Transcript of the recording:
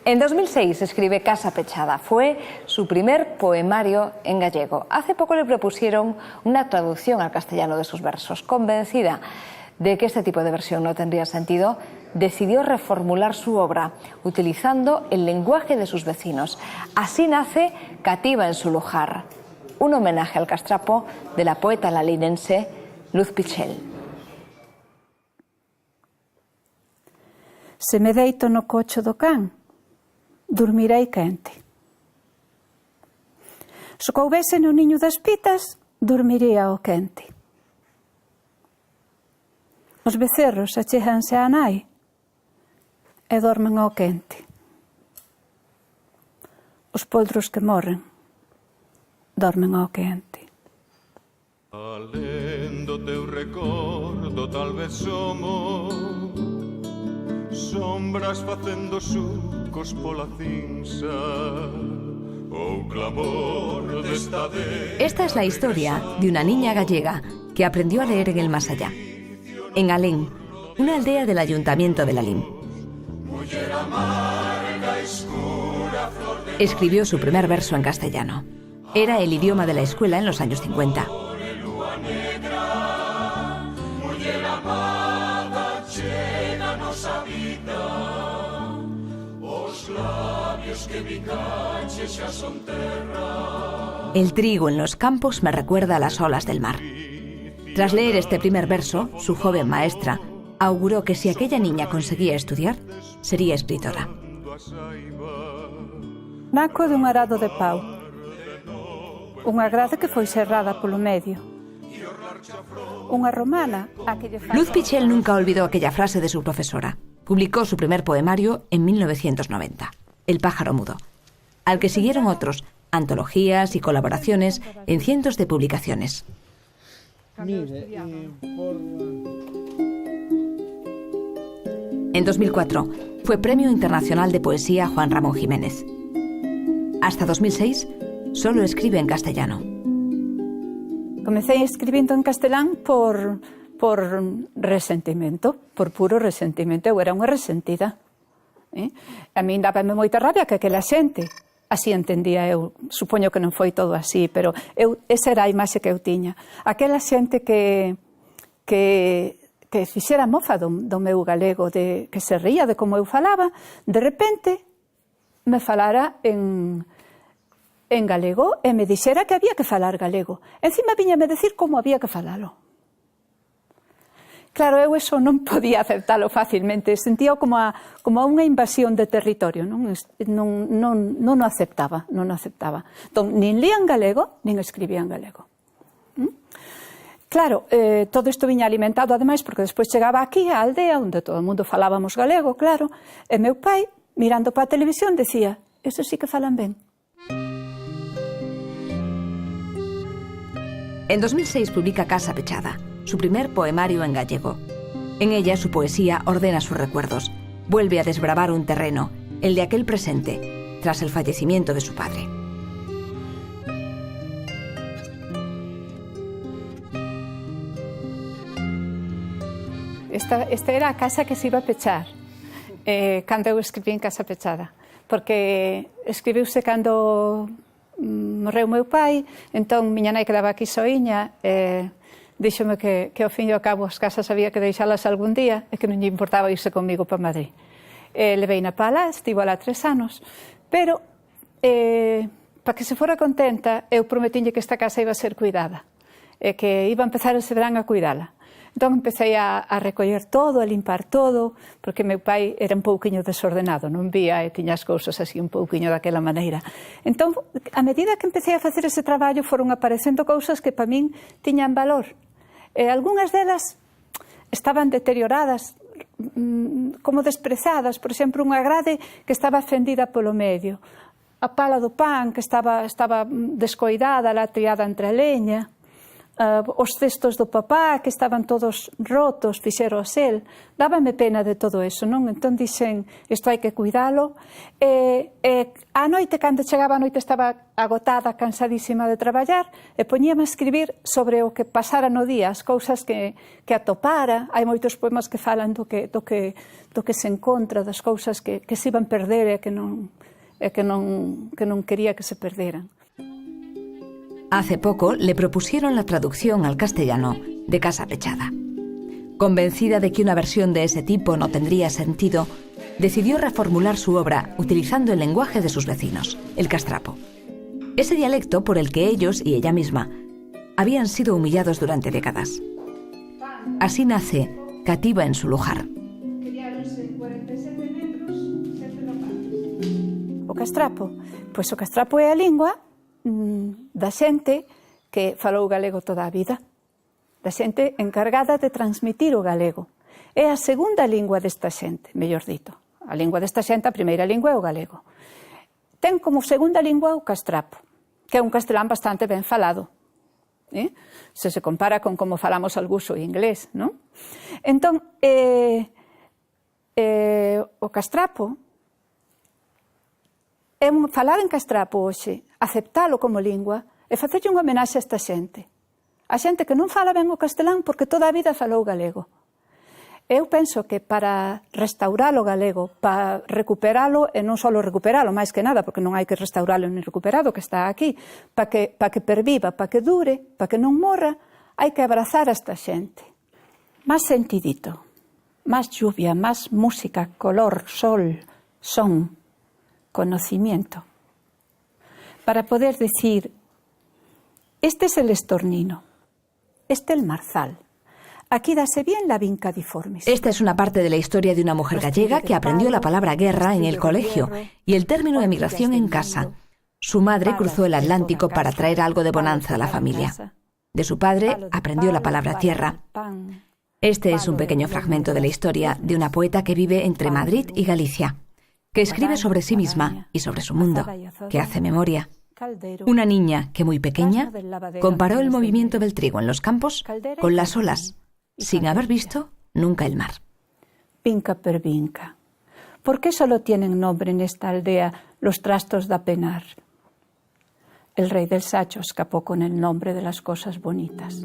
En 2006 escribe Casa Pechada. Fue su primer poemario en gallego. Hace poco le propusieron una traducción al castellano de sus versos. Convencida de que este tipo de versión no tendría sentido, decidió reformular su obra utilizando el lenguaje de sus vecinos. Así nace Cativa en su lugar, un homenaje al castrapo de la poeta lalinense Luz Pichel. Se me deito no cocho do can, dormirei quente. Se coubese no niño das pitas, dormiría ao quente. Os becerros achéganse á nai e dormen ao quente. Os poldros que morren dormen ao quente. Alén do teu recordo tal vez somos sombras facendo sucos pola cinza ou clamor desta de... Esta es la historia de una niña gallega que aprendió a leer en el más allá. En Alén, una aldea del ayuntamiento de Lalín. Escribió su primer verso en castellano. Era el idioma de la escuela en los años 50. El trigo en los campos me recuerda a las olas del mar. Tras leer este primer verso, su joven maestra auguró que si aquella niña conseguía estudiar, sería escritora. Naco dun arado de pau, unha grade que foi serrada polo medio. Unha romana a que lle falta... Luz Pichel nunca olvidó aquella frase de su profesora. Publicó su primer poemario en 1990, El pájaro mudo, al que siguieron otros, antologías y colaboraciones en cientos de publicaciones. En 2004 fue Premio Internacional de Poesía Juan Ramón Jiménez. Hasta 2006 solo escribe en castellano. Comecei escribindo en castelán por resentimento, por puro resentimento. Eu era unha resentida. A min dábame moita rabia que aquela xente, así entendía eu, supoño que non foi todo así, pero esa era a imaxe que eu tiña. Aquela xente que fixera mofa do meu galego, que se ría de como eu falaba, de repente me falara en galego e me dixera que había que falar galego. Encima viñame decir como había que falalo. Claro, eu eso non podía aceptalo facilmente, sentía como unha invasión de territorio, non o aceptaba, non o aceptaba. Entón, nin lía en galego, nin escribía en galego. Claro, todo isto viña alimentado, ademais, porque despois chegaba aquí á aldea, onde todo o mundo falábamos galego, claro, e meu pai, mirando para a televisión, decía, eso sí que falan ben. En 2006 publica Casa Pechada, su primer poemario en gallego. En ella su poesía ordena sus recuerdos, vuelve a desbravar un terreno, el de aquel presente, tras el fallecimiento de su padre. Esta era a casa que se iba a pechar, cando eu escribí en Casa Pechada, porque escribiuse cando morreu meu pai, entón miña nai quedaba aquí soiña, díxome que ao fin e ao cabo as casas había que deixalas algún día e que non lle importaba irse comigo para Madrid. Levei na pala, estivo alá 3 anos, pero para que se fora contenta eu prometinlle que esta casa iba a ser cuidada e que iba a empezar ese verán a cuidala. Entón empecé a recoller todo, a limpar todo, porque meu pai era un pouquiño desordenado, non vía e tiña as cousas así un pouquiño daquela maneira. Entón, a medida que empecé a facer ese traballo, foron aparecendo cousas que para min tiñan valor. Algúnas delas estaban deterioradas, como desprezadas, por exemplo, unha grade que estaba fendida polo medio, a pala do pan que estaba descoidada, la triada entre a leña, os cestos do papá que estaban todos rotos, fixeros el, dábame pena de todo eso, non? Entón dixen, isto hai que cuidalo, a noite, cando chegaba a noite, estaba agotada, cansadísima de traballar, e poñíame a escribir sobre o que pasara no día, as cousas que atopara. Hai moitos poemas que falan do que se encontra, das cousas que se iban perder e que non quería que se perderan. Hace poco le propusieron la traducción al castellano de Casa Pechada. Convencida de que una versión de ese tipo no tendría sentido, decidió reformular su obra utilizando el lenguaje de sus vecinos, el castrapo. Ese dialecto por el que ellos y ella misma habían sido humillados durante décadas. Así nace Cativa en su lugar. O castrapo? Pois o castrapo é a lingua da xente que falou galego toda a vida, da xente encargada de transmitir o galego. É a segunda lingua desta xente, mellor dito. A lingua desta xente, a primeira lingua é o galego. Ten como segunda lingua o castrapo, que é un castelán bastante ben falado, se se compara con como falamos algús o inglés, non? Entón, o castrapo, falar en castrapo hoxe, aceptalo como lingua, e facerlle unha homenaxe a esta xente. A xente que non fala ben o castelán porque toda a vida falou galego. Eu penso que para restaurar o galego, para recuperalo, e non só recuperalo, máis que nada, porque non hai que restauralo ni recuperado, que está aquí, para que perviva, para que dure, para que non morra, hai que abrazar a esta xente. Más sentidito, más lluvia, más música, color, sol, son, conocimiento, para poder decir, este es el estornino, este el marzal, aquí dase bien la vinca diformis. Esta es una parte de la historia de una mujer gallega que aprendió la palabra guerra en el colegio y el término emigración en casa. Su madre cruzó el Atlántico para traer algo de bonanza a la familia. De su padre aprendió la palabra tierra. Este es un pequeño fragmento de la historia de una poeta que vive entre Madrid y Galicia, que escribe sobre sí misma y sobre su mundo, que hace memoria. Una niña que muy pequeña comparó el movimiento del trigo en los campos con las olas, sin haber visto nunca el mar. Vinca per vinca. ¿Por qué solo tienen nombre en esta aldea los trastos da penar? El rey del Sacho escapó con el nombre de las cosas bonitas.